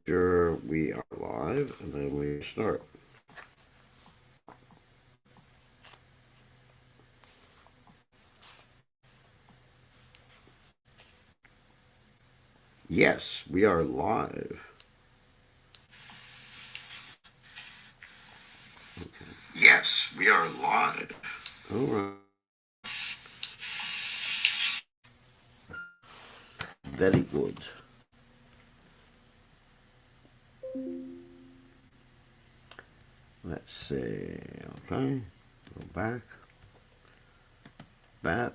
Sure, we are live, and then we start. Yes, we are live. Okay. Yes, we are live. All right. Very good. Let's see. Okay. Go back. Bat.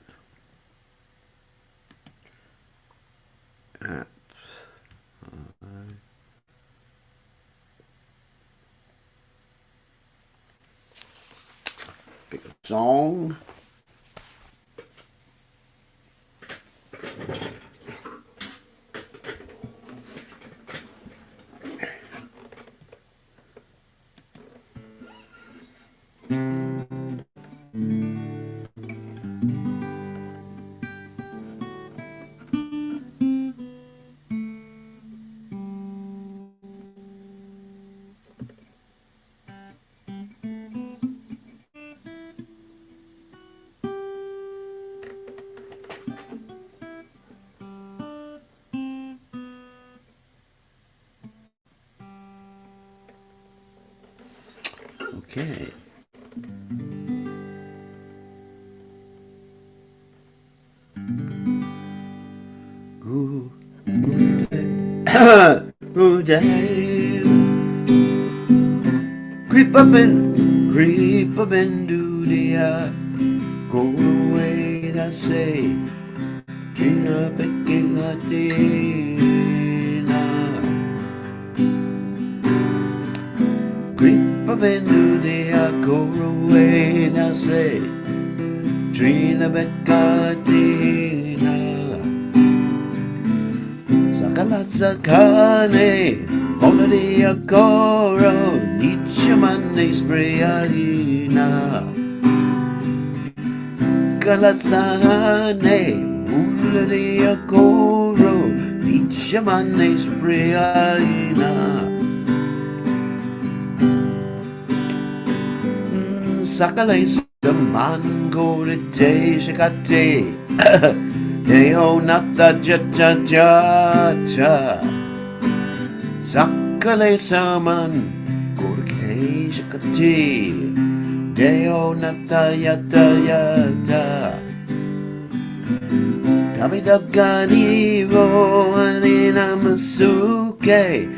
Apps. Pick a song. Okay. Good day. Good day. Creep up and do the go away. I say, Trina picking a dinner. Creep up and do the go away. I say, Trina Beccatina. Sakalat sakane, ona dia coro, Nietzsche sprayina. Sakalat sakane, ona dia coro, Nietzsche sprayina. Sakalay saman go to te shakate. Deo nata jata jata. Sakale saman kurkite shakati. Deo nata yata yata. Tabidaganivo anina masuke.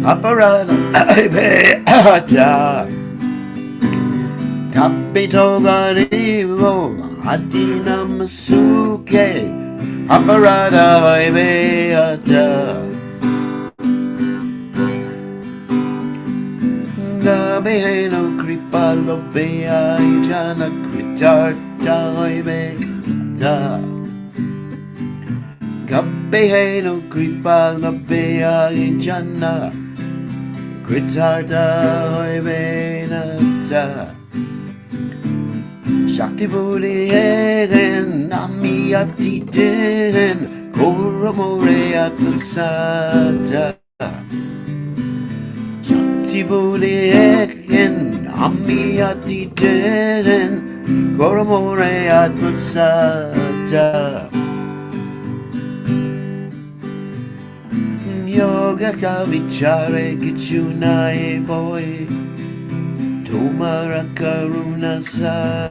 Aparada ibe ata. Tapitoganivo adina masuke. Aparada beata Gabeheno cripalo bea jana critarta beata Gabeheno cripalo bea jana critarta beata Shakti Budi Egen Namiati Den Koramore Atmasata Shakti Budi Egen Namiati Den Koramore Atmasata Yoga Kavichare Kichunae Boy Tomara karuna sara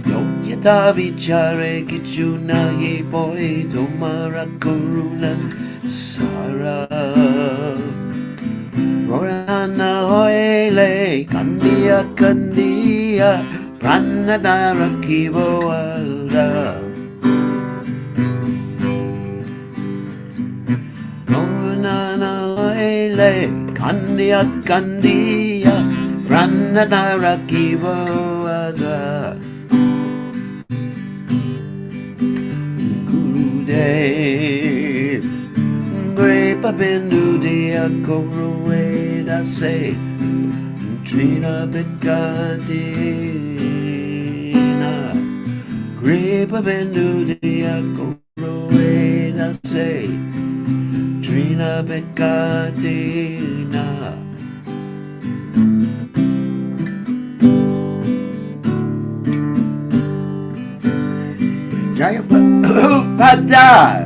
Yogyata vichare kichuna ye boy Tomara karuna sara Gorana hoile kandia kandia Pranadara kivoara Gorana hoile Kandia Kandia Pranadara Kivoada Gurudev Grepa Bindu Dia Koroeda say Trina Beccatina Grepa Bindu Dia Koroeda say Trina Dina Bekatina. Jaya Prabhupada,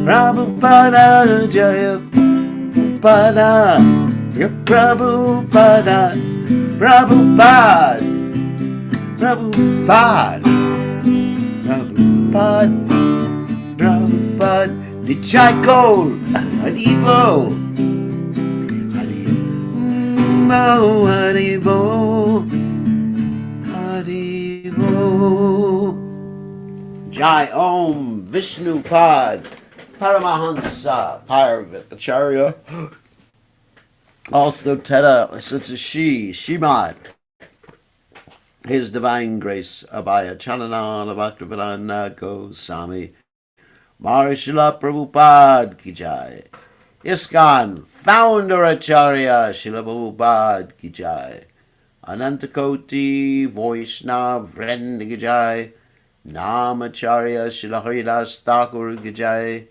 Prabhupada, Jaya Prabhupada, Jaya Prabhupada, Prabhupada, Prabhupada, Prabhupada, Prabhupada, Nichai Kaur, Haribo, Haribo, Haribo, Haribo. Jai Om Vishnu Pad Paramahansa Parvatacharya. Also Teta Satashi Shimad. His Divine Grace Abhaya Chananana Bhaktivedanta Goswami Marishila Prabhupada Ki Jai. ISKCON Founder Acharya Srila Prabhupada Ki Jai. Anantakoti Vaishnav Vrinda Ki Jai. Namacharya Srila Haridas Thakur Ki Jai.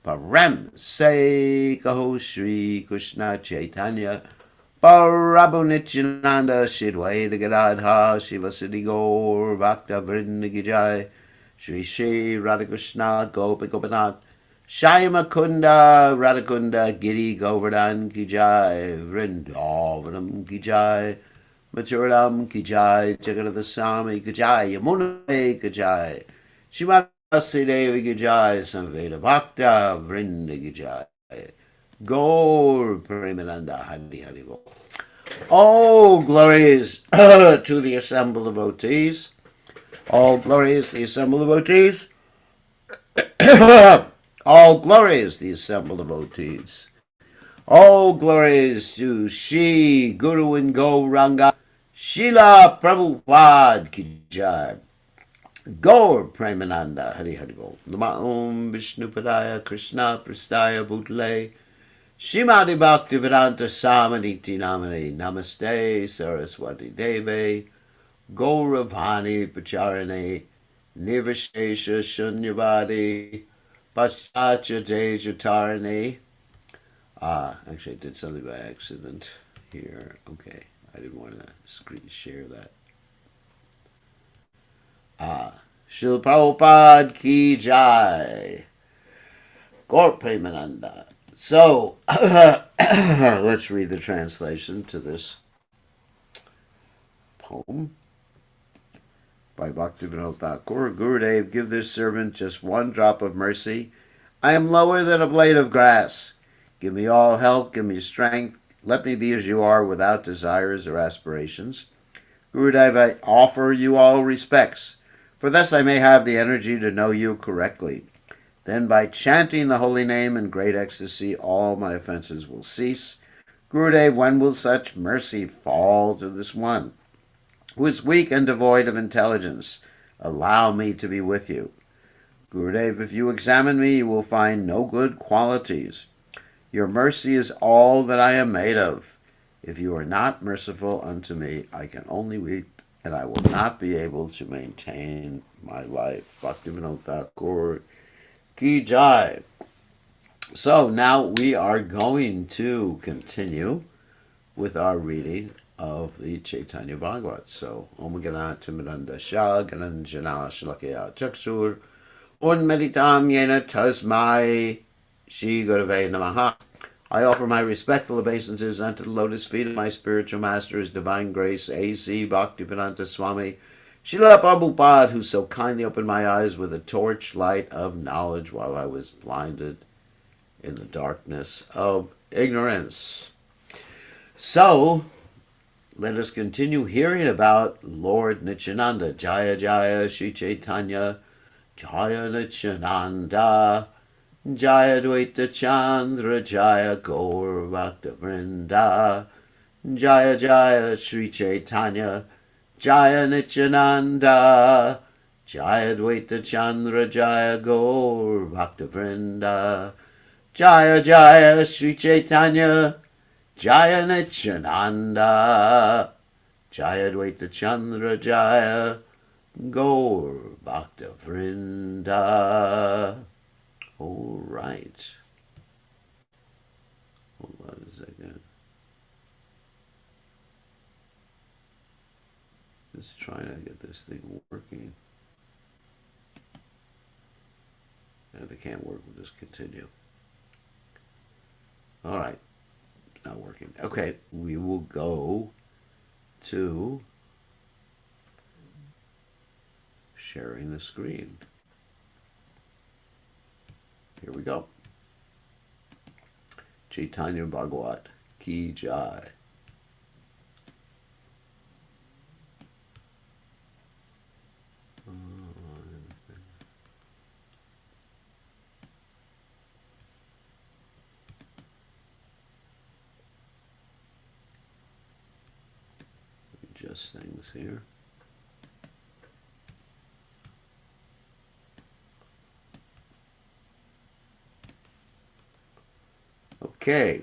Param Se Kaho Shri Krishna Chaitanya Prabhu Nityananda Shidwaita Gadadha Shivasati Gaur Bhakta Vrinda Ki Jai. Shri Shri Radhakrishna Gopi Gopinath Shyama Kunda Radhakunda Giri Govardhan Ki Jai. Vrindavanam Ki Jai. Maturadam Ki Jai. Jagannath Swami Ki Jai. Yamuna Ki Jai. Shrimati Devi Ki Jai. Samveda Bhakta Vrinda Ki Jai. Gaur Premananda Hari Hari Bol. All glories to the assembled devotees. All glories to the assembled devotees. All glories to the assembled devotees. All glories to Shri Guru and Gauranga Srila Prabhupada Ki Jai. Gaur Premananda Hari Hari Bol. Nama Om Vishnu Padaya Krishna Prastaya Bhutale Shrimati Bhaktivedanta Samaniti Namane Namaste Saraswati Deve Gauravani Pacharane Nirvishesha Shunyavadi Paschatya Dejatarane. Actually I did something by accident here. Okay, I didn't want to screen share that. Srila Prabhupada Ki Jai. Gaur Premananda. So, let's read the translation to this poem by Bhaktivinoda Thakur. Gurudev, give this servant just one drop of mercy. I am lower than a blade of grass. Give me all help, give me strength. Let me be as you are without desires or aspirations. Gurudev, I offer you all respects, for thus I may have the energy to know you correctly. Then by chanting the holy name in great ecstasy, all my offenses will cease. Gurudev, when will such mercy fall to this one who is weak and devoid of intelligence? Allow me to be with you. Gurudev, if you examine me, you will find no good qualities. Your mercy is all that I am made of. If you are not merciful unto me, I can only weep, and I will not be able to maintain my life. Bhaktivinoda Thakur Ki Jai. So now we are going to continue with our reading of the Caitanya Bhagavat. So Om Ganata Miranda Shah Gananjana Shalakya Chaksur Unmeditam Yena Tasmai Shri Gurave Namaha. I offer my respectful obeisances unto the lotus feet of my spiritual master, His Divine Grace, A.C. Bhaktivedanta Swami Srila Prabhupada, who so kindly opened my eyes with a torch light of knowledge while I was blinded in the darkness of ignorance. So, let us continue hearing about Lord Nityananda. Jaya Jaya Sri Chaitanya, Jaya Nityananda, Jaya Dvaita Chandra, Jaya Gaur Bhakta Vrinda, Jaya Jaya Sri Chaitanya, Jaya Nityananda, Jaya Dvaita Chandra, Jaya Gaur Bhakta Vrinda, Jaya Jaya Sri Chaitanya, Jaya Nityananda, Jaya Dvaita Chandra, Jaya Gaur Bhakta Vrinda. All right. Hold on a second. Just trying to get this thing working. And if it can't work, we'll just continue. All right. Not working. Okay. We will go to sharing the screen. Here we go. Caitanya Bhagavat Ki Jai. Adjust things here. Okay.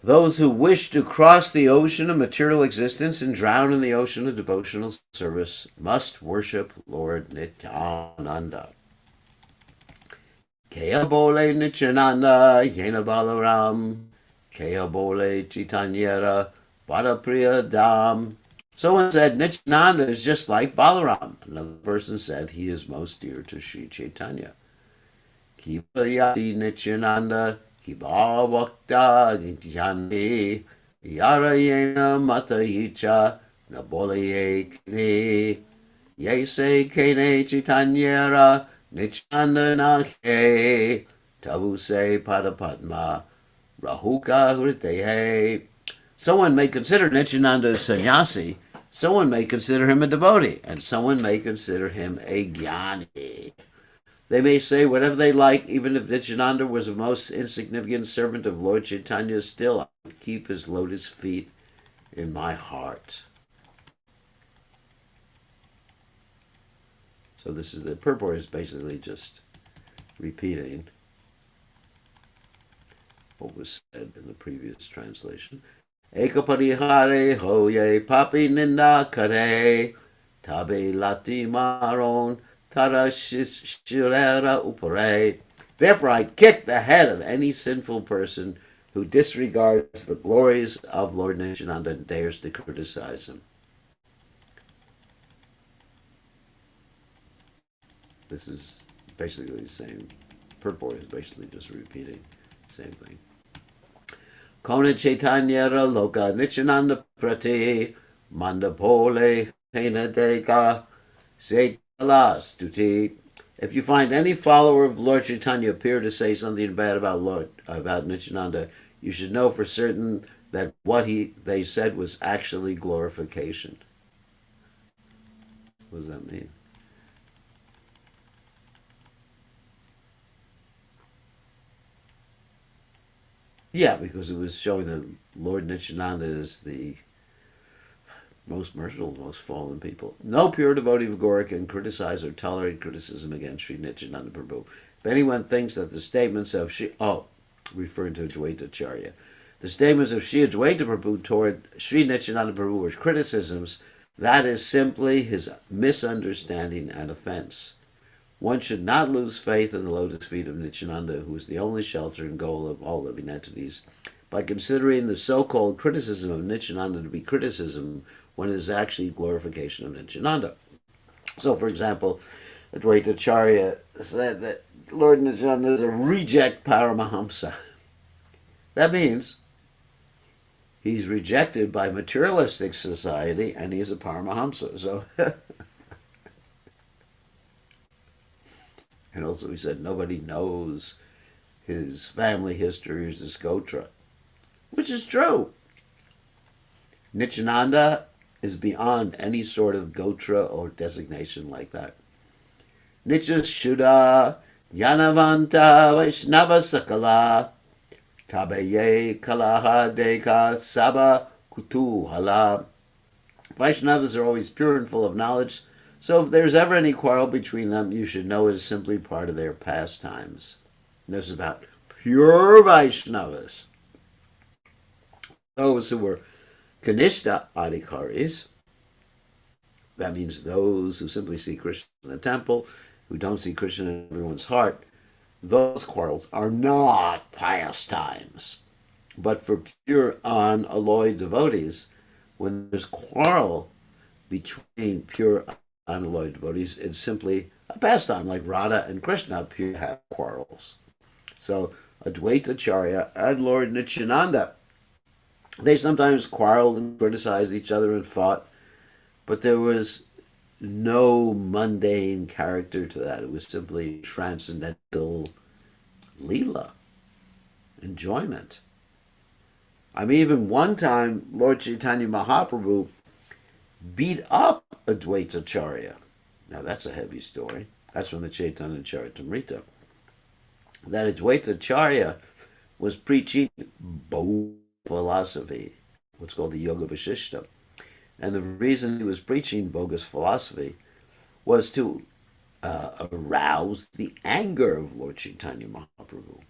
Those who wish to cross the ocean of material existence and drown in the ocean of devotional service must worship Lord Nityananda. Kaya bole Nityananda yena balaram. Kaya bole Chaitanyara Vadapriya Dham. Someone said Nityananda is just like Balaram. Another person said he is most dear to Sri Chaitanya. Kipayati Nityananda Kiba Vakta Nityandi Yarayena Matayicha Nabolaye Kine Yese Kene Chaitanyara Nityananda Nahe Tabuse Padapatma Rahuka Hridehe. Someone may consider Nityananda a sannyasi, someone may consider him a devotee, and someone may consider him a jnani. They may say whatever they like, even if Nityananda was the most insignificant servant of Lord Chaitanya, still I would keep his lotus feet in my heart. So this is the purport is basically just repeating what was said in the previous translation. Ekaparihare hoye papi ninda kare tabe lati maron tara shirera upare. Therefore I kick the head of any sinful person who disregards the glories of Lord Nityananda and dares to criticize him. This is basically the same. Purport is basically just repeating the same thing. Kona Chaitanyara Loka Nityananda Prati Mandapole Hena Deka Sekala Stuti. If you find any follower of Lord Chaitanya appear to say something bad about Nityananda, you should know for certain that what they said was actually glorification. What does that mean? Yeah, because it was showing that Lord Nityananda is the most merciful, most fallen people. No pure devotee of Gaura can criticize or tolerate criticism against Sri Nityananda Prabhu. If anyone thinks that the statements of referring to Advaita Acharya, the statements of Sri Advaita Prabhu toward Sri Nityananda Prabhu were criticisms, that is simply his misunderstanding and offense. One should not lose faith in the lotus feet of Nityananda, who is the only shelter and goal of all living entities, by considering the so-called criticism of Nityananda to be criticism when it is actually glorification of Nityananda. So, for example, Advaita Acharya said that Lord Nityananda is a reject Paramahamsa. That means he's rejected by materialistic society and he's a Paramahamsa. So and also he said nobody knows his family history, his gotra, which is true. Nityananda is beyond any sort of gotra or designation like that. Nitya Shuddha Yanavanta Vaishnava Sakala Kabaye Kalaha Deka Saba Kutuhala. Vaishnavas are always pure and full of knowledge, so if there's ever any quarrel between them, you should know it is simply part of their pastimes. And this is about pure Vaishnavas. Those who were Kanishta Adhikaris, that means those who simply see Krishna in the temple, who don't see Krishna in everyone's heart, those quarrels are not pastimes. But for pure unalloyed devotees, when there's quarrel between pure unalloyed devotees, it's simply a pastime, like Radha and Krishna appear to have quarrels. So Advaita Acharya and Lord Nityananda, they sometimes quarreled and criticized each other and fought, but there was no mundane character to that. It was simply transcendental Leela, enjoyment. I mean, even one time, Lord Chaitanya Mahaprabhu beat up Advaita Acharya. Now, that's a heavy story. That's from the Chaitanya Charitamrita. That Advaita Acharya was preaching both philosophy, what's called the Yoga Vasishta. And the reason he was preaching bogus philosophy was to arouse the anger of Lord Chaitanya Mahaprabhu.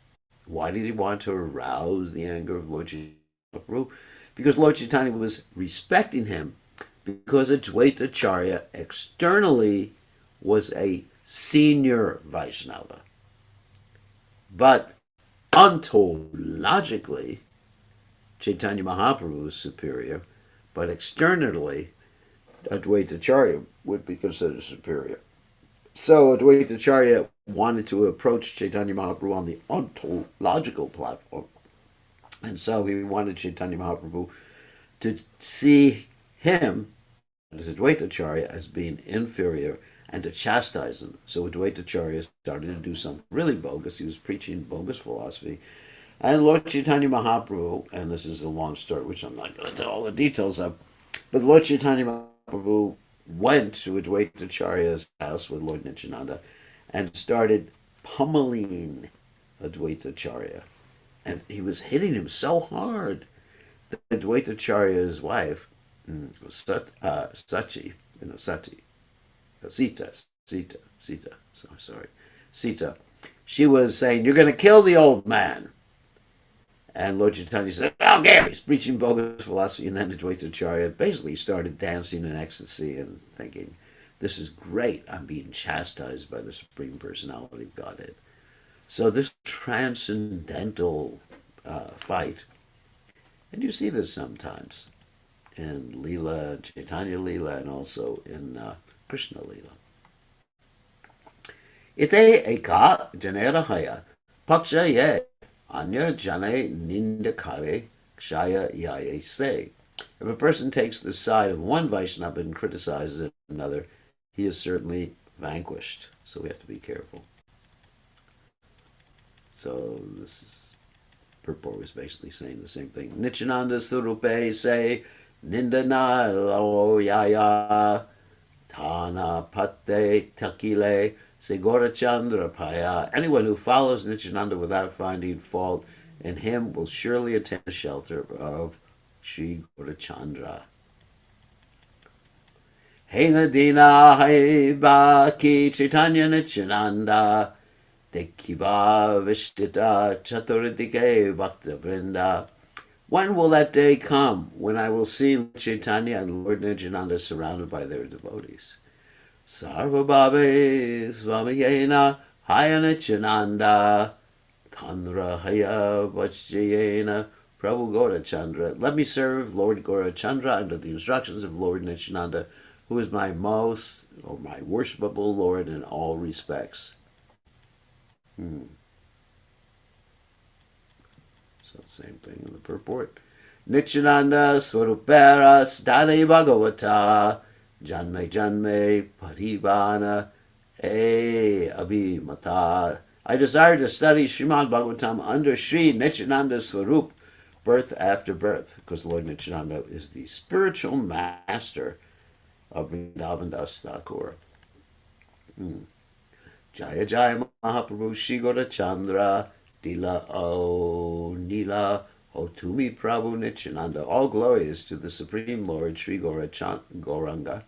Why did he want to arouse the anger of Lord Chaitanya Mahaprabhu? Because Lord Chaitanya was respecting him because Advaita Acharya externally was a senior Vaishnava. But ontologically, Chaitanya Mahaprabhu was superior, but externally, Advaita Acharya would be considered superior. So Advaita Acharya wanted to approach Chaitanya Mahaprabhu on the ontological platform. And so he wanted Chaitanya Mahaprabhu to see him, as Advaita Acharya, as being inferior and to chastise him. So Advaita Acharya started to do something really bogus. He was preaching bogus philosophy. And Lord Chaitanya Mahaprabhu, and this is a long story, which I'm not going to tell all the details of, but Lord Chaitanya Mahaprabhu went to Advaita Acharya's house with Lord Nityananda and started pummeling Advaita Acharya. And he was hitting him so hard that Advaita Acharya's wife, Sachi, Sati, Sita, sorry, Sita, she was saying, "You're going to kill the old man." And Lord Chaitanya said, "Okay, he's preaching bogus philosophy." And then Advaita Acharya basically started dancing in ecstasy and thinking, "This is great. I'm being chastised by the Supreme Personality of Godhead." So this transcendental fight, and you see this sometimes in Leela, Chaitanya Leela, and also in Krishna Leela. Ite eka janera paksha ye anya jane nindakare kshaya yaye se. If a person takes the side of one Vaishnava and criticizes another, he is certainly vanquished. So we have to be careful. So this is, purport was basically saying the same thing. Nityananda Surupe say Nindana lo yaya Tana Pate Takile Segora Chandra Paya. Anyone who follows Nityananda without finding fault in him will surely attain the shelter of Sri Gaurachandra. Hey Nadina Hai Baki Chaitanya Nityananda Dekiva Vishtita Chaturidike Bhakta Vrinda. When will that day come when I will see Chaitanya and Lord Nityananda surrounded by their devotees? Sarva Bhave Svamayena Hayanityananda Tanra Haya Vajjayena Prabhu Gaurachandra. Let me serve Lord Gaurachandra under the instructions of Lord Nityananda, who is my most or my worshipable Lord in all respects. Hmm. So same thing in the purport. Nityananda Swarupera Stane Bhagavata Janme Janme Paribana Abhimata. I desire to study Srimad Bhagavatam under Sri Nityananda Swarup, birth after birth, because Lord Nityananda is the spiritual master of Vrindavan Das Thakur. Jaya Jaya Mahaprabhu Shigora Chandra Dila O Nila O Tumi Prabhu Nityananda. All glory is to the Supreme Lord Sri Gauranga.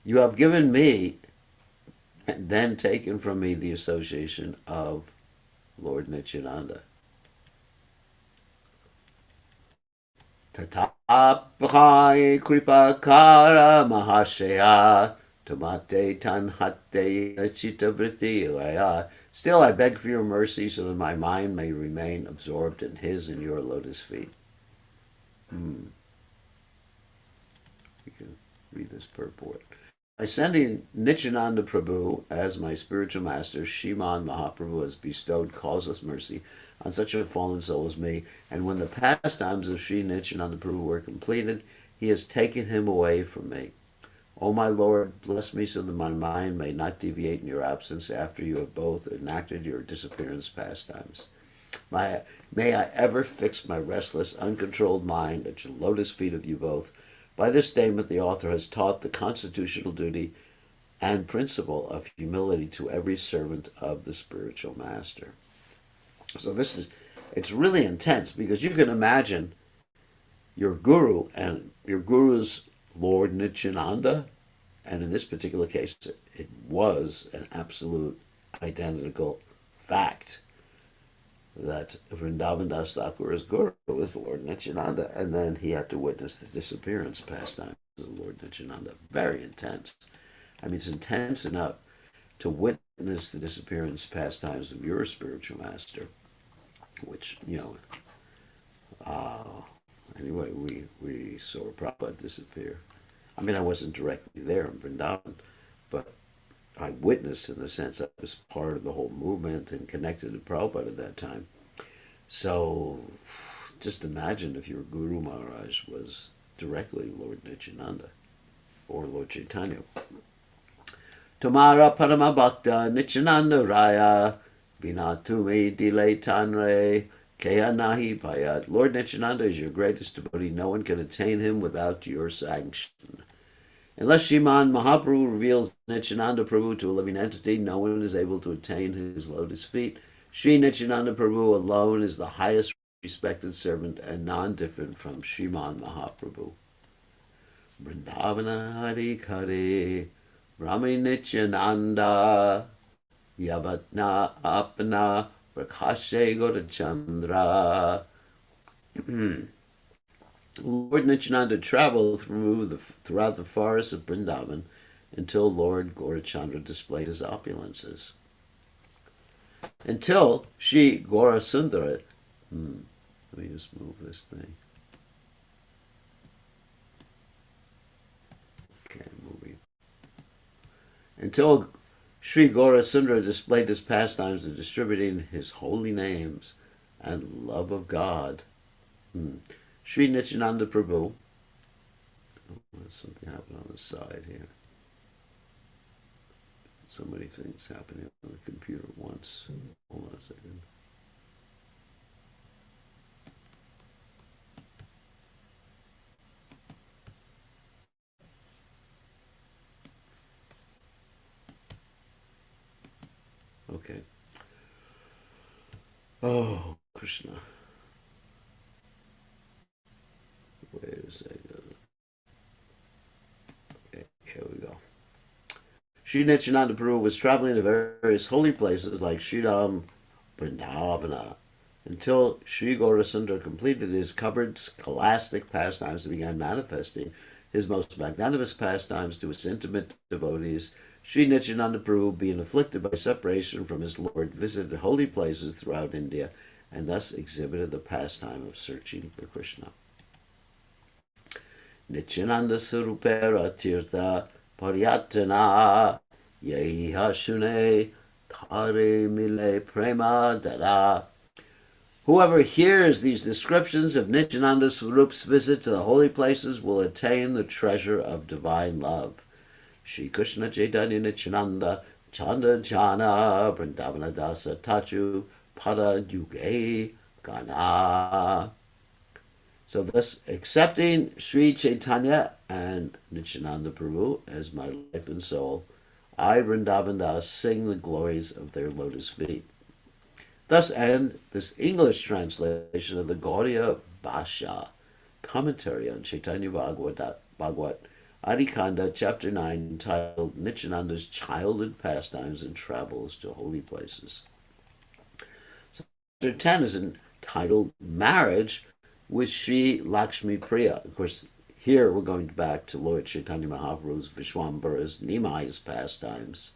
You have given me and then taken from me the association of Lord Nityananda. Tatapai Kripa Kara Mahashaya Tomate tanhate chita vritti. Still, I beg for your mercy so that my mind may remain absorbed in his and your lotus feet. Hmm. You can read this purport. By sending Nityananda Prabhu as my spiritual master, Shriman Mahaprabhu has bestowed causeless mercy on such a fallen soul as me, and when the pastimes of Sri Nityananda Prabhu were completed, he has taken him away from me. O my Lord, bless me so that my mind may not deviate in your absence after you have both enacted your disappearance pastimes. May I ever fix my restless, uncontrolled mind at your lotus feet of you both. By this statement, the author has taught the constitutional duty and principle of humility to every servant of the spiritual master. So it's really intense because you can imagine your guru and your guru's Lord Nityananda, and in this particular case, it was an absolute identical fact that Vrindavan Das Thakura's guru was Lord Nityananda, and then he had to witness the disappearance pastime of Lord Nityananda. Very intense. I mean, it's intense enough to witness the disappearance pastimes of your spiritual master, which, uh, anyway, we saw Prabhupada disappear. I mean, I wasn't directly there in Vrindavan, but I witnessed in the sense I was part of the whole movement and connected to Prabhupada at that time. So just imagine if your Guru Maharaj was directly Lord Nityananda or Lord Chaitanya. Tumara Parama Bhakta Nityananda Raya Binatumi Dile Tanre Kaya Nahi Payat. Lord Nityananda is your greatest devotee. No one can attain him without your sanction. Unless Shriman Mahaprabhu reveals Nityananda Prabhu to a living entity, no one is able to attain his lotus feet. Sri Nityananda Prabhu alone is the highest respected servant and non-different from Shriman Mahaprabhu. Vrindavana Hari Kare Rami Nityananda Yavatna Apna Prakashe Gaurachandra. Lord Nityananda traveled throughout the forests of Vrindavan until Lord Gaurachandra displayed his opulences. Until Sri Gaurasundara. Let me just move this thing. Okay, moving. Until Sri Gaurasundara displayed his pastimes of distributing his holy names and love of God. Sri Nityananda Prabhu. Something happened on the side here. So many things happening on the computer at once. Hold on a second. Okay. Oh, Krishna. Wait a second. Okay, here we go. Sri Nityananda Prabhu was traveling to various holy places like Sridham, Vrindavana, until Sri Gaurasundara completed his covered scholastic pastimes and began manifesting his most magnanimous pastimes to his intimate devotees. Sri Nityananda Prabhu, being afflicted by separation from his Lord, visited holy places throughout India and thus exhibited the pastime of searching for Krishna. Nityananda Surupera Tirtha Paryatana Yehi Hashune Tare Mile Prema Dada. Whoever hears these descriptions of Nityananda Swarup's visit to the holy places will attain the treasure of divine love. Shri Krishna Chaitanya Nityananda Chanda Jana Vrindavana Dasa Tachu Pada Yuge Gana. So thus, accepting Sri Chaitanya and Nityananda Prabhu as my life and soul, I, Vrindavan Das, sing the glories of their lotus feet. Thus end this English translation of the Gaudiya Bhasha, commentary on Caitanya Bhagavat, Adikanda, Chapter 9, entitled Nityananda's Childhood Pastimes and Travels to Holy Places. So, Chapter 10 is entitled Marriage with Sri Lakshmi Priya. Of course, Here we're going back to Lord Chaitanya Mahaprabhu's Vishwambara's Nimai's pastimes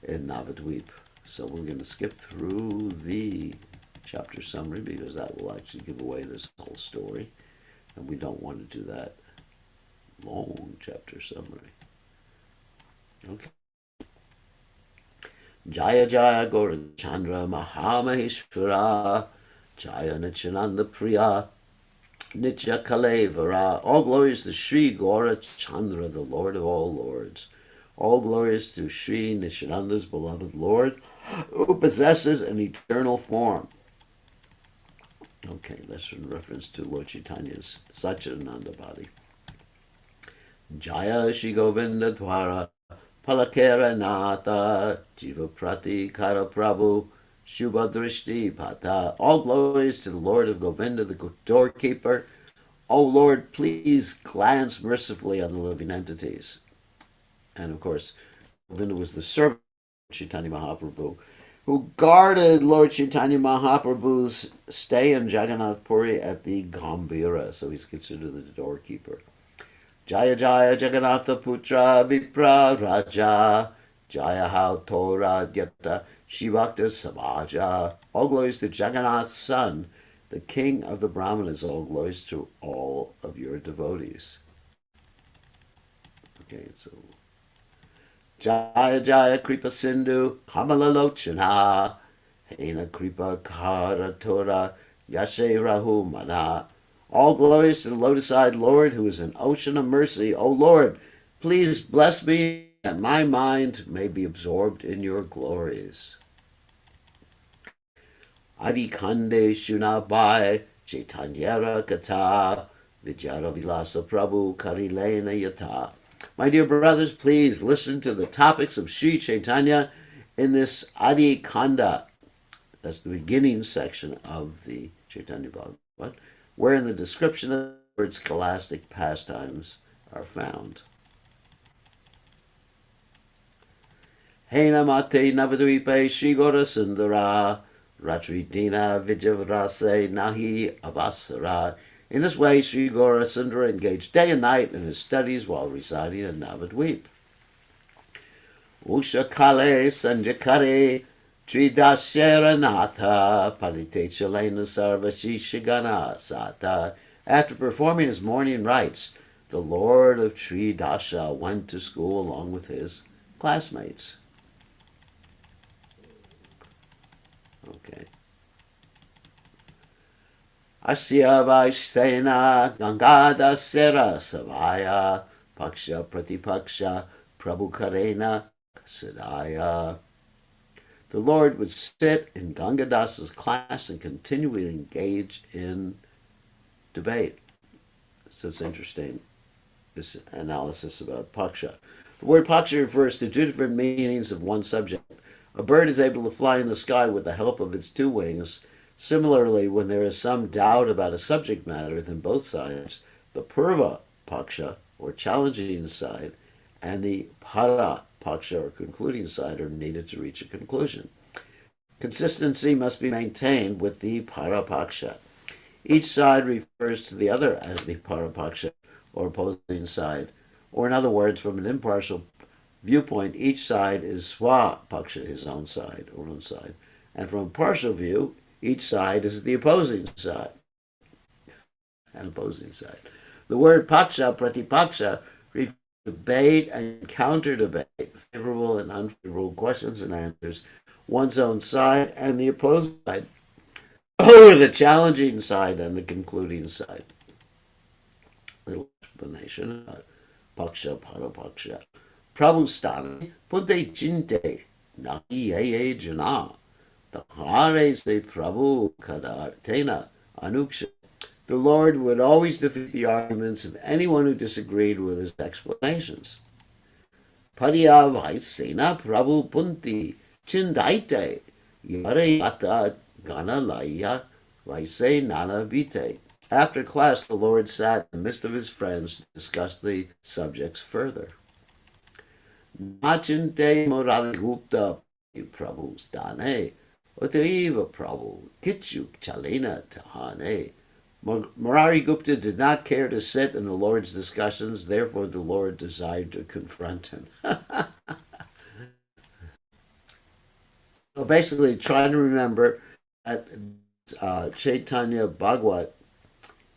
in Navadvip. So we're going to skip through the chapter summary because that will actually give away this whole story, and we don't want to do that long chapter summary. Okay. Jaya Jaya Gaurachandra Mahamaheshwara Jaya Nityananda Priya Nitya Kalevara. All glories to Sri Gaurachandra, the Lord of all lords. All glories to Sri Nityananda's beloved Lord, who possesses an eternal form. Okay, that's in reference to Lord Chaitanya's Satchidananda body. Jaya Shri Govinda Dwara Palakera Nata Jiva Prati Kara Prabhu Shubhadrishti Pata. All glories to the Lord of Govinda, the doorkeeper. O Lord, please glance mercifully on the living entities. And of course, Govinda was the servant of Chaitanya Mahaprabhu, who guarded Lord Chaitanya Mahaprabhu's stay in Jagannath Puri at the Gambhira, so he's considered the doorkeeper. Jaya Jaya Jagannatha Putra Vipra Raja Jaya How Tora Dyata Shivakta Samaja. All glories to Jagannath's son, the king of the Brahmanas. All glories to all of your devotees. Okay, so Jaya Jaya Kripa Sindhu Kamala Lochana Hena Kripa Kara Tora Yashe Rahu Mana. All glories to the lotus-eyed Lord, who is an ocean of mercy. O Lord, please bless me that my mind may be absorbed in your glories. Adikande Shunabai Chaitanyara Kata Vijara Vilasa Prabhu Karilena Yata. My dear brothers, please listen to the topics of Sri Chaitanya in this Adi Kanda. That's the beginning section of the Caitanya Bhagavat, wherein the description of the word scholastic pastimes are found. Henamate Navadvipe Shrigora Sundara Ratridina Vijavrase Nahi Avasara. In this way, Sri Gaura Sundara engaged day and night in his studies while residing in Navadvip. Usha Kale Sanjakare Tridasharanatha Parite Chalena Sarvashishigana Sata. After performing his morning rites, the Lord of Tridasha went to school along with his classmates. Okay. Asya Vaishsena Gangada Sera Savaya Paksha Pratipaksha Prabhukarena Kasadaya. The Lord would sit in Gangadasa's class and continually engage in debate. So it's interesting, this analysis about Paksha. The word Paksha refers to two different meanings of one subject. A bird is able to fly in the sky with the help of its two wings. Similarly, when there is some doubt about a subject matter, then both sides, the Purva Paksha, or challenging side, and the Para Paksha, or concluding side, are needed to reach a conclusion. Consistency must be maintained with the Para Paksha. Each side refers to the other as the Para Paksha, or opposing side. Or in other words, from an impartial viewpoint, each side is Swa Paksha, his own side, or own side. And from a partial view, each side is the opposing side. An opposing side. The word Paksha, Pratipaksha, refers to debate and counter-debate, favorable and unfavorable questions and answers, one's own side and the opposing side, or the challenging side and the concluding side. Little explanation about Paksha, Parapaksha. Prabhustani Punte Chinte Naki Eye Jana Takare Se Prabhu Kadartena Anuksha. The Lord would always defeat the arguments of anyone who disagreed with his explanations. Pariya Vaisena Prabhu Punti Chindaite Yare Yata Gana Laya Vaise Nana Vite. After class, the Lord sat in the midst of his friends to discuss the subjects further. Nachinte Morarigupta Prabhu Stane Utaiva Prabhu Kichuk Chalena Tahane Murari Gupta did not care to sit in the Lord's discussions, therefore, the Lord desired to confront him. So basically, trying to remember that Chaitanya Bhagavat,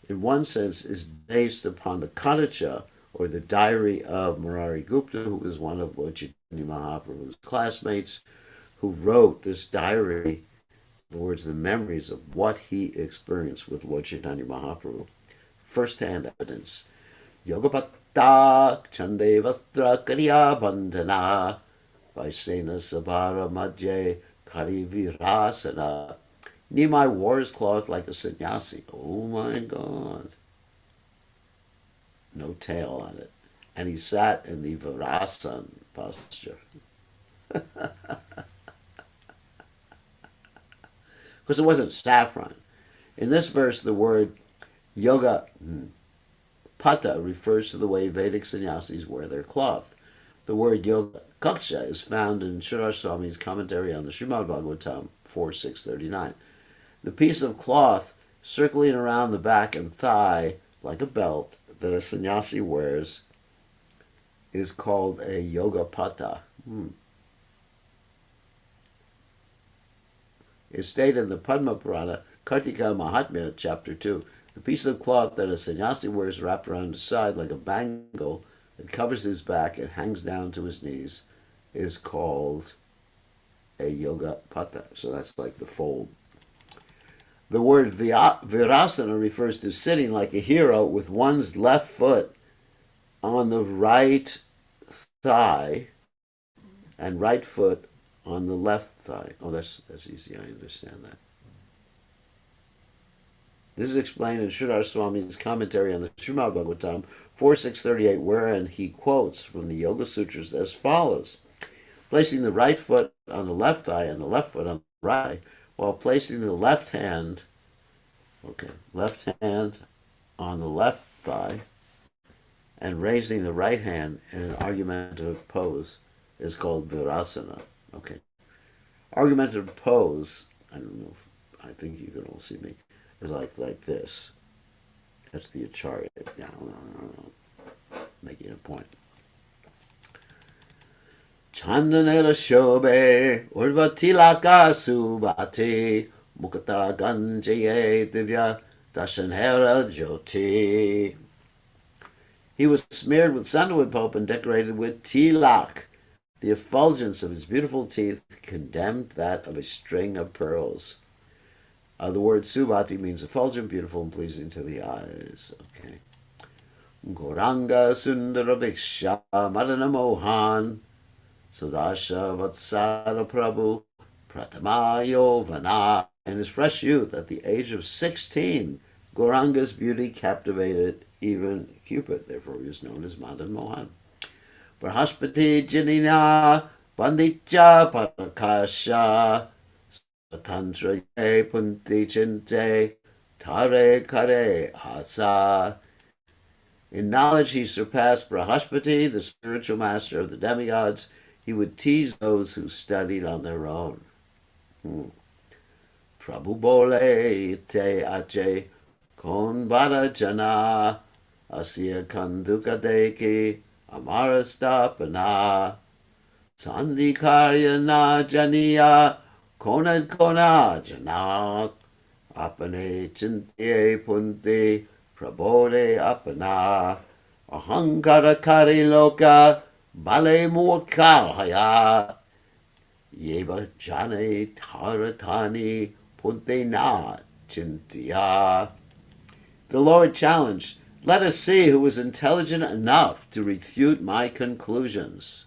in one sense, is based upon the Kanacha, or the diary of Murari Gupta, who was one of Lord Chaitanya Mahaprabhu's classmates, who wrote this diary, the words, the memories of what he experienced with Lord Chaitanya Mahaprabhu. First-hand evidence. Yogapatta Chande Vastra Kariya Bandhana Vaisena Sabara Madhye Kari Virasana. Nimai wore his cloth like a sannyasi. Oh my God. No tail on it. And he sat in the Virasan posture. Because it wasn't saffron. In this verse, the word yoga pata refers to the way Vedic sannyasis wear their cloth. The word yoga kaksha is found in Sridhar Swami's commentary on the Srimad Bhagavatam 4.639. The piece of cloth circling around the back and thigh like a belt that a sannyasi wears is called a yoga pata. It's stated in the Padma Purana, Kartika Mahatmya, chapter 2. The piece of cloth that a sannyasi wears wrapped around his side like a bangle that covers his back and hangs down to his knees is called a yoga pata. So that's like the fold. The word virasana refers to sitting like a hero with one's left foot on the right thigh and right foot on the left thigh. Oh, that's easy. I understand that. This is explained in Sridhar Swami's commentary on the Srimad Bhagavatam 4.638, wherein he quotes from the Yoga Sutras as follows: placing the right foot on the left thigh and the left foot on the right, while placing the left hand on the left thigh and raising the right hand in an argumentative pose is called virasana. Okay. Argumentative pose, I don't know if, I think you can all see me, is like this. That's the acharya. Making a point. Chandanera shobe urvatilaka subate mukata ganjaye divya dashanhera jyoti. He was smeared with sandalwood pulp and decorated with tilak. The effulgence of his beautiful teeth condemned that of a string of pearls. The word subati means effulgent, beautiful, and pleasing to the eyes. Okay. Goranga Sundara Viksha Madana Mohan Sudasha Vatsara Prabhu Pratamayo Vana. In his fresh youth, at the age of 16, Gauranga's beauty captivated even Cupid. Therefore, he was known as Madan Mohan. Brahaspati Janina Panditya Parakasha Satantra Ye Punti Chinte Tare Kare Asa. In knowledge, he surpassed Brahaspati, the spiritual master of the demigods. He would tease those who studied on their own. Prabhu bole ite ache kon bada jana asya kanduka deki amarastapana sandhikarya na janiya konad kona janak apane chintye punte prabode apana ahankara kari loka bale murkahaya yeva jane taratani punte na chintiya. The Lord challenged, let us see who is intelligent enough to refute my conclusions.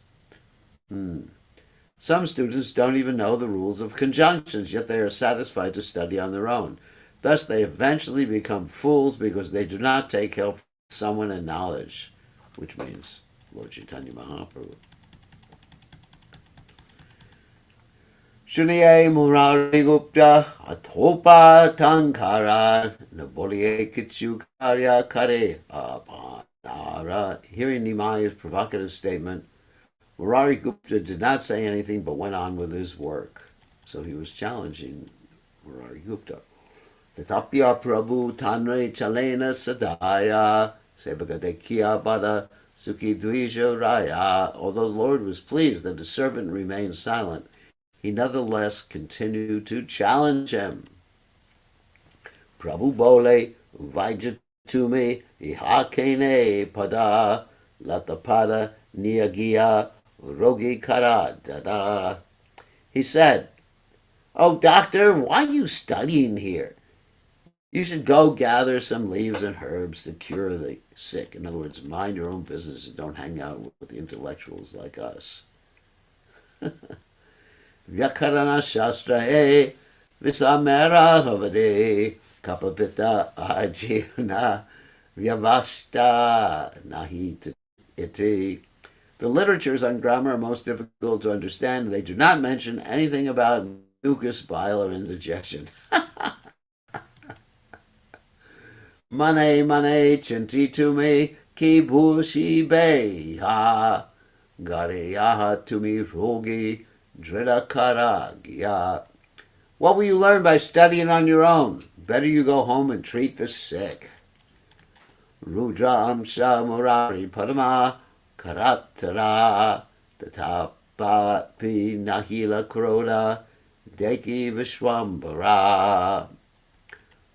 Some students don't even know the rules of conjunctions, yet they are satisfied to study on their own. Thus, they eventually become fools because they do not take help from someone in knowledge, which means Lord Chaitanya Mahaprabhu. Shuniye Murari Gupta Atopa Tankara Naboliye Kichu Karya Kare Apanara. Hearing Nimai's provocative statement, Murari Gupta did not say anything but went on with his work. So he was challenging Murari Gupta. Tatapya Prabhu Tanre Chalena Sadaya Sevagadekia Bada Suki Dvija Raya. Although the Lord was pleased that the servant remained silent, he nevertheless continued to challenge him. Prabhu Bole Uvajatumi Ihakene Pada Latapada Niyagia Rogi Kara Dada. He said, "Oh, doctor, why are you studying here? You should go gather some leaves and herbs to cure the sick." In other words, mind your own business and don't hang out with the intellectuals like us. Vyakarana Shastra E Visamera Havade Kapapita Ajirna Vyavasta Nahi Iti. The literatures on grammar are most difficult to understand. They do not mention anything about mucus, bile, or indigestion. Mane chinti tume ki bushi be ha gariyaha tumi rogi dridakara. What will you learn by studying on your own? Better you go home and treat the sick. Rudra amsha murari padama karatara tatapapi nahila kroda deki vishwambara.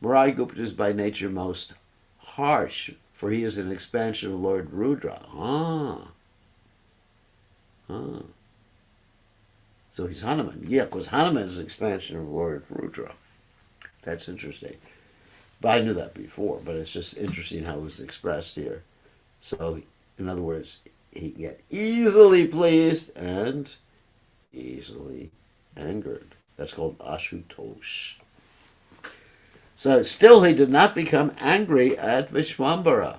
Murari Gupta is by nature most harsh, for he is an expansion of Lord Rudra. So he's Hanuman. Yeah, because Hanuman is an expansion of Lord Rudra. That's interesting. But I knew that before, but it's just interesting how it was expressed here. So, in other words, he can get easily pleased and easily angered. That's called Ashutosh. So still he did not become angry at Vishwambara.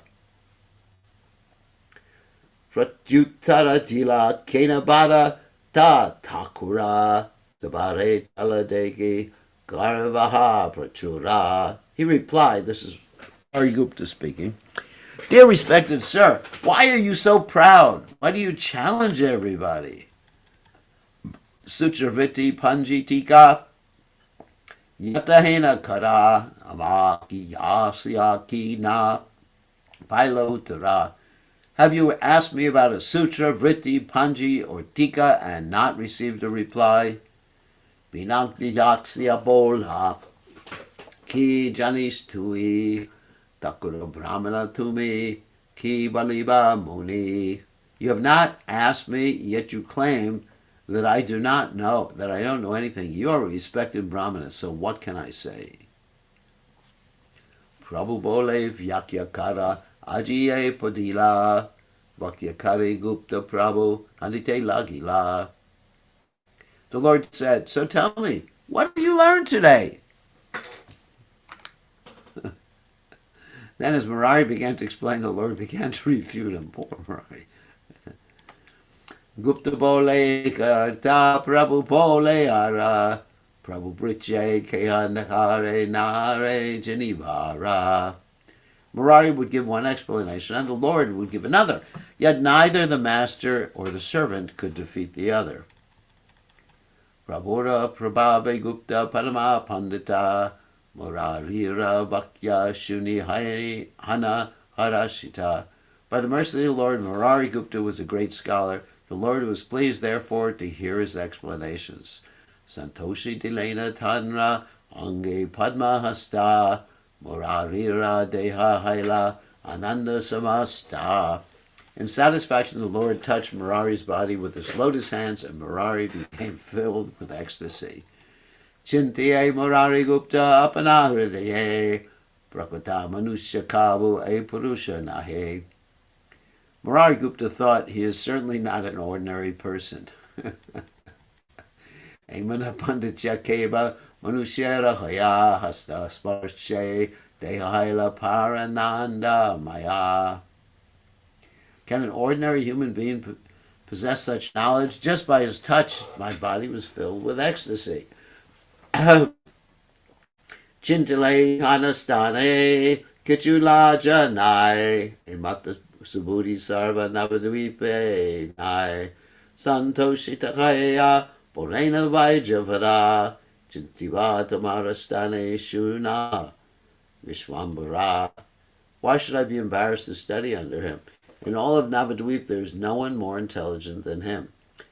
Pratyuttara tila kenabada ta takura sabare taladegi garvaha prachura. He replied, this is Arigupta speaking, "Dear respected sir, why are you so proud? Why do you challenge everybody? Sutraviti panjitika Yatahena kara amaki yasyaki na pailotara. Have you asked me about a sutra, vritti, panji, or tika and not received a reply? Binakti yaksya bolha ki janish tui takura brahmana tumi ki baliba muni." You have not asked me, yet you claim that I do not know, that I don't know anything. You are a respected Brahmana, so what can I say? Prabhu bole vyakyakara ajiye padila vakyakare gupta prabhu handite lagila. The Lord said, "So tell me, what have you learned today?" Then as Murari began to explain, the Lord began to refute him. Poor Murari. Gupta bole karta Prabhu bole ara Prabhu briche kehanakare nare janivara. Murari would give one explanation and the Lord would give another. Yet neither the master or the servant could defeat the other. Prabhura prabhave gupta parama pandita Murarira vakya shuni hana harashita. By the mercy of the Lord, Murari Gupta was a great scholar. The Lord was pleased, therefore, to hear his explanations. Santoshi Dilena Tanra Ange Padma Hasta Murarira Deha Haila Ananda Samasta. In satisfaction, the Lord touched Murari's body with his lotus hands, and Murari became filled with ecstasy. Chintiye Murari Gupta Apanahridaye Prakrata Manusya Kavu E Purusha Nahe. Murari Gupta thought he is certainly not an ordinary person. Emana Panditya Keva Manushera Haya Hasta Sparshe Dehaila Parananda Maya. Can an ordinary human being possess such knowledge? Just by his touch, my body was filled with ecstasy. Chintale Hanastane Kichula Janai Imata Subudi Sarva Navadvipe Nai Santoshi Takaya Porena Vaijavara Chintiva tamarastane shuna Vishwambara. Why should I be embarrassed to study under him? In all of Navadvip there is no one more intelligent than him.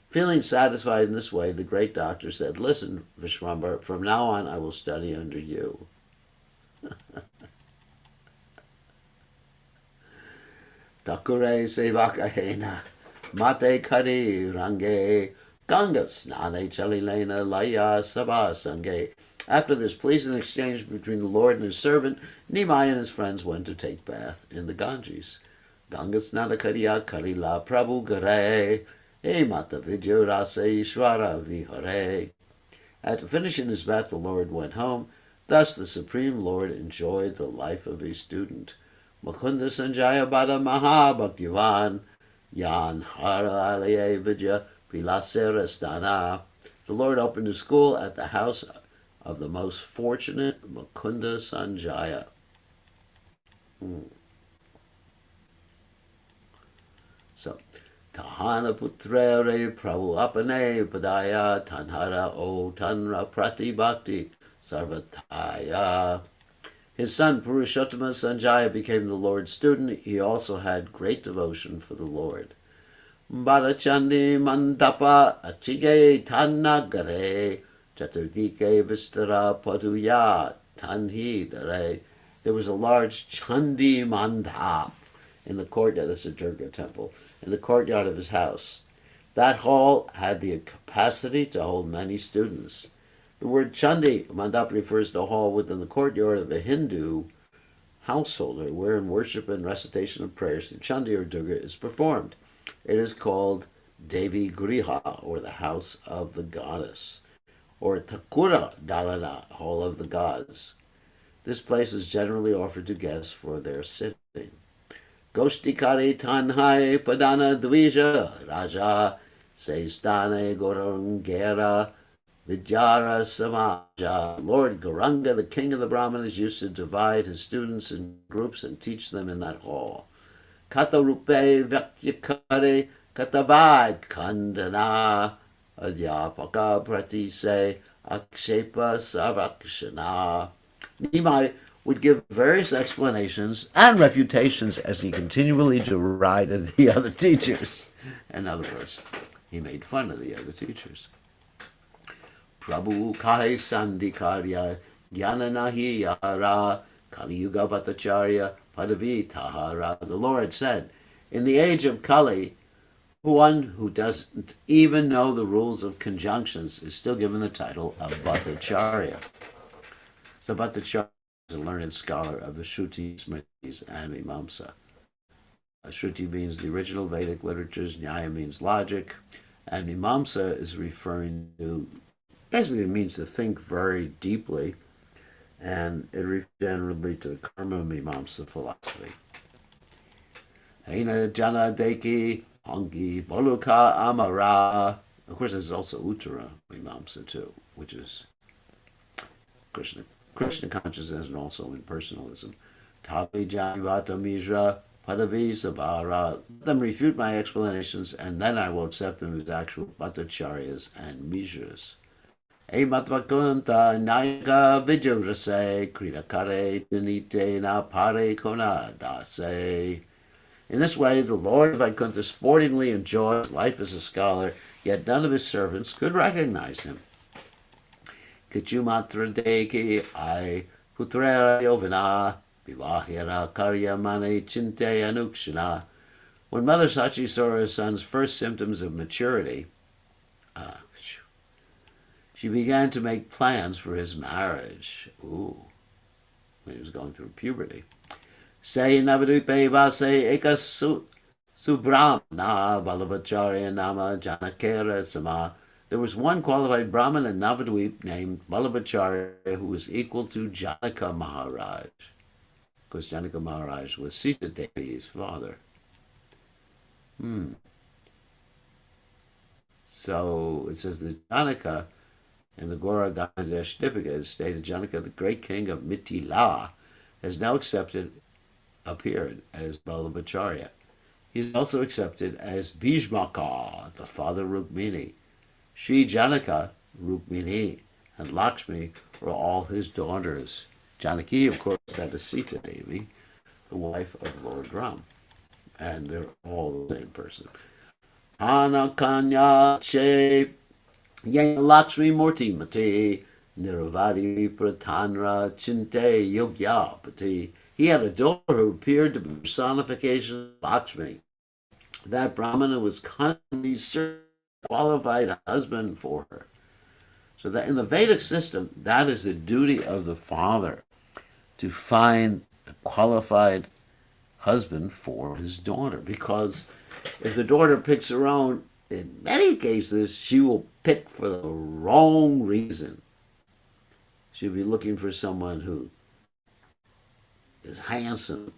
Feeling satisfied in this way, the great doctor said, "Listen, Vishwambara, from now on I will study under you." Takure sevakahena mate kari range ganga snane chalilena laya sabha sange. After this pleasing exchange between the Lord and his servant, Nimai and his friends went to take bath in the Ganges. Ganga snana kariya karila prabhu gare e mata vidya rasa ishvara vihare. After finishing his bath, the Lord went home. Thus the Supreme Lord enjoyed the life of a student. Mukunda Sanjaya Bada Maha Bhaktivan Yan Hara Alaye Vidya Pilasera Stana. The Lord opened a school at the house of the most fortunate Mukunda Sanjaya. So, Tahana Putrere Prabhu Apane Padaya Tanhara O Tanra Prati Bhakti Sarvataya. His son Purushottama Sanjaya became the Lord's student. He also had great devotion for the Lord. Barachandi Mandapa Achige Tanagare Chaturvike Vistara Paduya Tanhi Dare. There was a large Chandi Mandap in the courtyard, that's a Durga temple, in the courtyard of his house. That hall had the capacity to hold many students. The word Chandi Mandap refers to a hall within the courtyard of a Hindu householder wherein worship and recitation of prayers to Chandi or Durga is performed. It is called Devi Griha, or the house of the goddess, or Takura Dalana, hall of the gods. This place is generally offered to guests for their sitting. Goshtikari Tanhai Padana Dvija Raja Seistane Gorongera Vidyara Samaja. Lord Garanga, the king of the Brahmanas, used to divide his students in groups and teach them in that hall. Katarupe Vyakyakare Katavai Kandana Adhyapaka Pratise Akshepa Sarakshana. Nimai would give various explanations and refutations as he continually derided the other teachers. In other words, he made fun of the other teachers. Prabhu Kai Sandikarya Gyananahi Yara Kali Yuga Bhattacharya Padavi Tahara. The Lord said, in the age of Kali, one who doesn't even know the rules of conjunctions is still given the title of Bhattacharya. So Bhattacharya is a learned scholar of the Shruti, Smritis, and Mimamsa. Shruti means the original Vedic literatures, Nyaya means logic, and Mimamsa is referring to, basically it means to think very deeply, and it refers generally to the Karma Mimamsa philosophy. Aina Jana Deki Hangi Boluka Amara. Of course, there's also Uttara Mimamsa too, which is Krishna consciousness and also impersonalism. Tabi Janivata Mishra Padavi Sabara. Let them refute my explanations, and then I will accept them as actual Bhattacharyas and Mishras. E Matvakunta Nayaka Vijavrase Kridakare Janite Na Pare Kona Dase. In this way, the Lord of Vaikuntha sportingly enjoyed life as a scholar, yet none of his servants could recognize him. Kichumatra deki I putrera yovana vivahira karya mane chinte anukshana. When Mother Sachi saw her son's first symptoms of maturity, she began to make plans for his marriage. When he was going through puberty. Say Navadupe Vase Eka Subramana Balabacharya Nama Janakera Sama. There was one qualified Brahmin in Navadvip named Balabacharya who was equal to Janaka Maharaj, because Janaka Maharaj was Sita Devi's father. So it says that Janaka in the Gora Gandesh Dipika stated Janaka, the great king of Mithila, has now appeared as Balabacharya. He is also accepted as Bhishmaka, the father of Rukmini. Sri Janaka, Rukmini, and Lakshmi were all his daughters. Janaki, of course, that is Sita Devi, the wife of Lord Ram, and they're all the same person. Anakanya che Yang Lakshmi Murti Mati Niravadi Pratanra Chinte Yogyapati. He had a daughter who appeared to be personification of Lakshmi. That Brahmana was constantly searching for a qualified husband for her. So that in the Vedic system, that is the duty of the father to find a qualified husband for his daughter. Because if the daughter picks her own, in many cases, she will pick for the wrong reason. She'll be looking for someone who is handsome.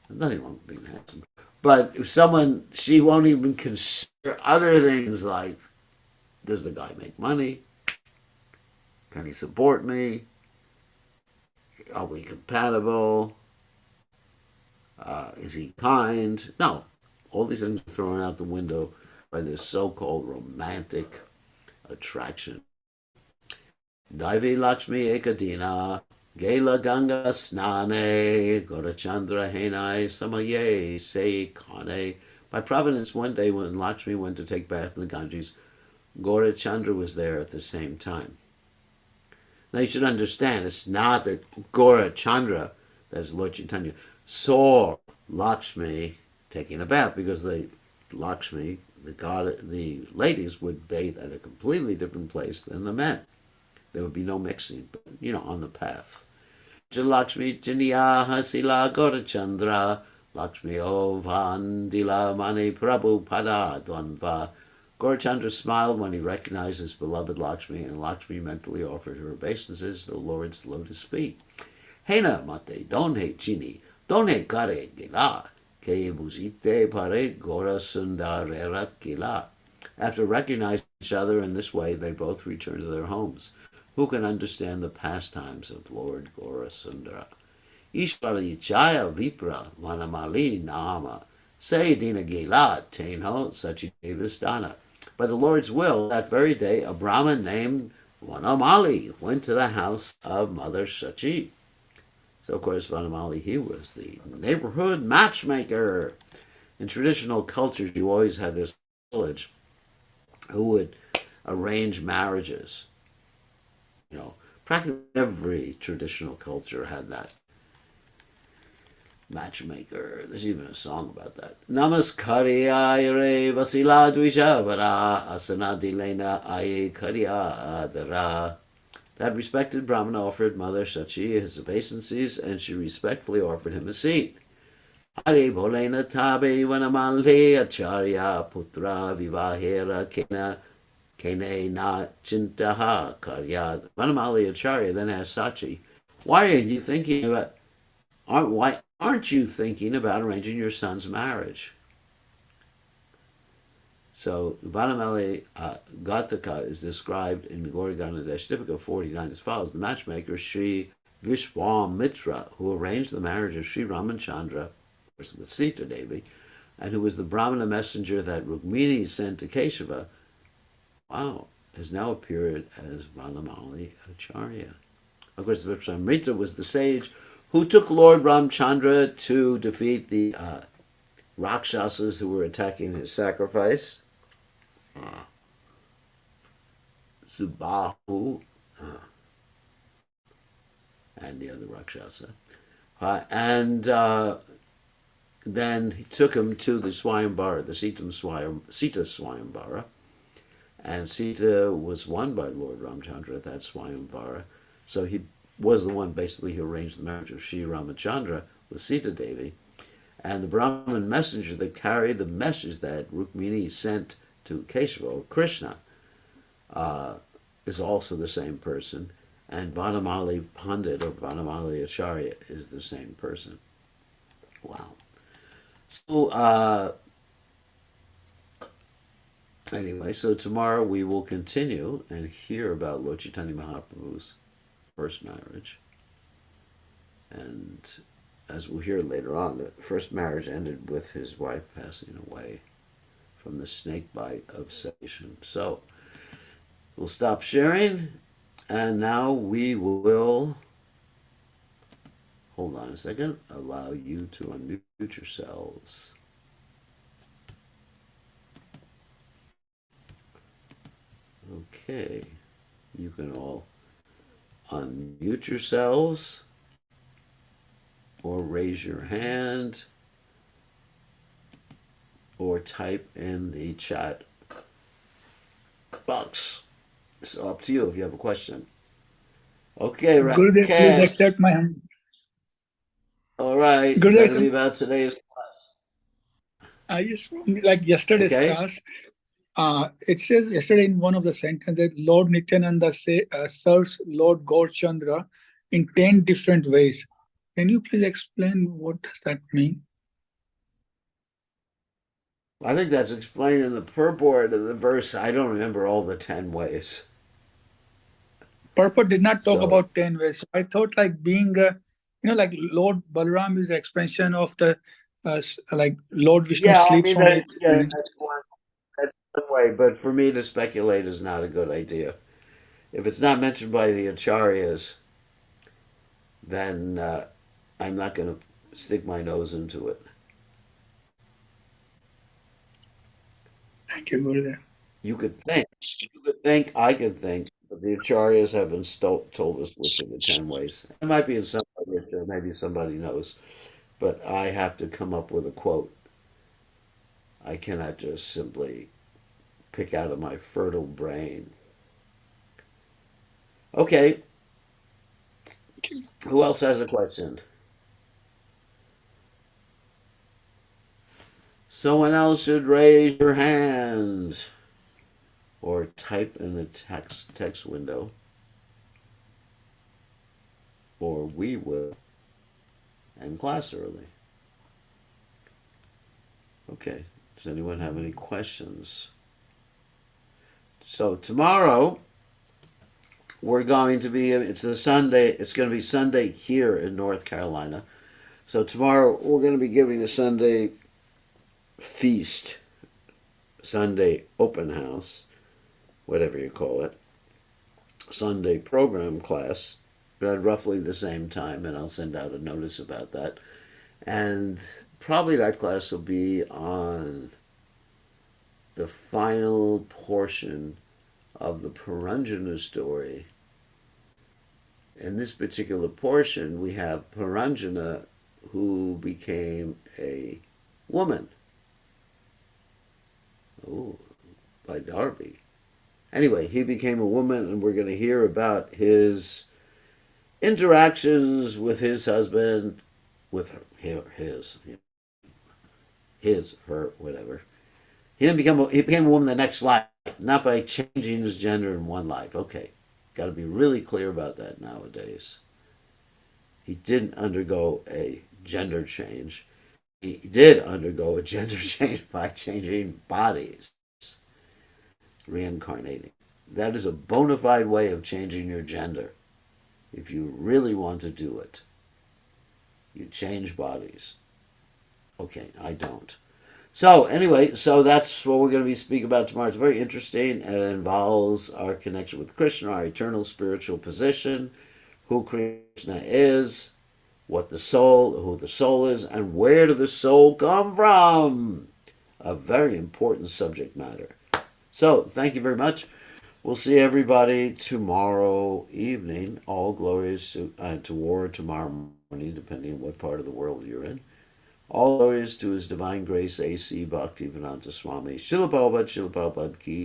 Nothing wrong with being handsome. But if someone, she won't even consider other things like, does the guy make money? Can he support me? Are we compatible? Is he kind? No. All these things are thrown out the window by this so-called romantic attraction. Daivi Lakshmi Ekadina Gela Ganga Snane Gorachandra Henai Samaye Se Kane. By providence, one day when Lakshmi went to take bath in the Ganges, Gorachandra was there at the same time. Now you should understand, it's not that Gorachandra, that's Lord Chaitanya, saw Lakshmi taking a bath, because the Lakshmi, the ladies would bathe at a completely different place than the men. There would be no mixing, but on the path. Lakshmi Jiniya Hasila Gorachandra Lakshmi Ovandila Mani Prabhu Pada Dvanva. Gorachandra smiled when he recognized his beloved Lakshmi, and Lakshmi mentally offered her obeisances to the Lord's lotus feet. Hena mate donhe chini, donhe kare gila, ke buzite pare gora sundarera gila. After recognizing each other in this way, they both returned to their homes. Who can understand the pastimes of Lord Gorasundara? Ishvara Ichaya Vipra Vanamali Nama Say Dina Gila Tenho Sachidevistana. By the Lord's will, that very day, a Brahmin named Vanamali went to the house of Mother Sachi. So, of course, Vanamali, he was the neighborhood matchmaker. In traditional cultures, you always had this village who would arrange marriages. Practically every traditional culture had that matchmaker. There's even a song about that. Namaskariya Vasila Dvishavara Asana Dilena Aye Kariya Adara. That respected Brahmana offered Mother Sachi his obeisances, and she respectfully offered him a seat. Hare Bolena Tabe Vanamale Acharya Putra Vivahera Kena Kene na chintaha karya. Vanamali Acharya then asked Sachi, why aren't you thinking about arranging your son's marriage? So Vanamali Ghataka is described in Gaurigana Dashtipika 49 as follows. The matchmaker Sri Vishwamitra, who arranged the marriage of Sri Ramachandra with Sita Devi, and who was the Brahmana messenger that Rukmini sent to Keshava, has now appeared as Vanamali Acharya. Of course, Vishwamitra was the sage who took Lord Ramchandra to defeat the Rakshasas who were attacking his sacrifice. Subahu and the other Rakshasa. And then he took him to the Swayambara, the Sita Swayambara. And Sita was won by Lord Ramchandra at that Swayamvara. So he was the one basically who arranged the marriage of Sri Ramachandra with Sita Devi. And the Brahmin messenger that carried the message that Rukmini sent to Keshava, or Krishna, is also the same person. And Vanamali Pandit, or Vanamali Acharya, is the same person. Wow. So, anyway, so tomorrow we will continue and hear about Lord Chaitanya Mahaprabhu's first marriage. And as we'll hear later on, the first marriage ended with his wife passing away from the snake bite of sedation. So, We'll stop sharing, and now we will, hold on a second, allow you to unmute yourselves. Okay, you can all unmute yourselves or raise your hand or type in the chat box. It's up to you if you have a question. Okay, Gurudev, please Rakesh. accept my All right, is that Gurudev. going to be about today's class? I just like yesterday's Okay. class. It says yesterday in one of the sentences, Lord Nityananda serves Lord Gaurchandra in 10 different ways. Can you please explain what does that mean? I think that's explained in the purport of the verse. I don't remember all the 10 ways. Purport did not talk So, about 10 ways. I thought like being, like Lord Balaram is the expansion of the, like Lord Vishnu yeah, I sleeps mean, on his. that's one way, but for me to speculate is not a good idea. If it's not mentioned by the acharyas, then I'm not going to stick my nose into it. Thank you, Gurudev. You could think, I could think, but the acharyas haven't told us which of the 10 ways. It might be in some literature, maybe somebody knows, but I have to come up with a quote. I cannot just simply pick out of my fertile brain. Okay, who else has a question? Someone else should raise your hand or type in the text window, or we will end class early. Okay, does anyone have any questions? So tomorrow we're going to be, it's a Sunday, it's going to be Sunday here in North Carolina. So tomorrow we're going to be giving the Sunday feast, Sunday open house, whatever you call it, Sunday program class at roughly the same time, and I'll send out a notice about that. And probably that class will be on the final portion of the Puranjana story. In this particular portion, we have Puranjana who became a woman. Oh, by Darby. Anyway, he became a woman, and we're going to hear about his interactions with his husband, with her, whatever. He became a woman the next life, not by changing his gender in one life. Okay, got to be really clear about that nowadays. He didn't undergo a gender change. He did undergo a gender change by changing bodies, reincarnating. That is a bona fide way of changing your gender. If you really want to do it, you change bodies. Okay, I don't. So anyway, so that's what we're going to be speaking about tomorrow. It's very interesting, and it involves our connection with Krishna, our eternal spiritual position, who Krishna is, who the soul is, and where did the soul come from? A very important subject matter. So thank you very much. We'll see everybody tomorrow evening. All glories to war tomorrow morning, depending on what part of the world you're in. All glories to His Divine Grace A.C. Bhaktivedanta Swami. Srila Prabhupada Ki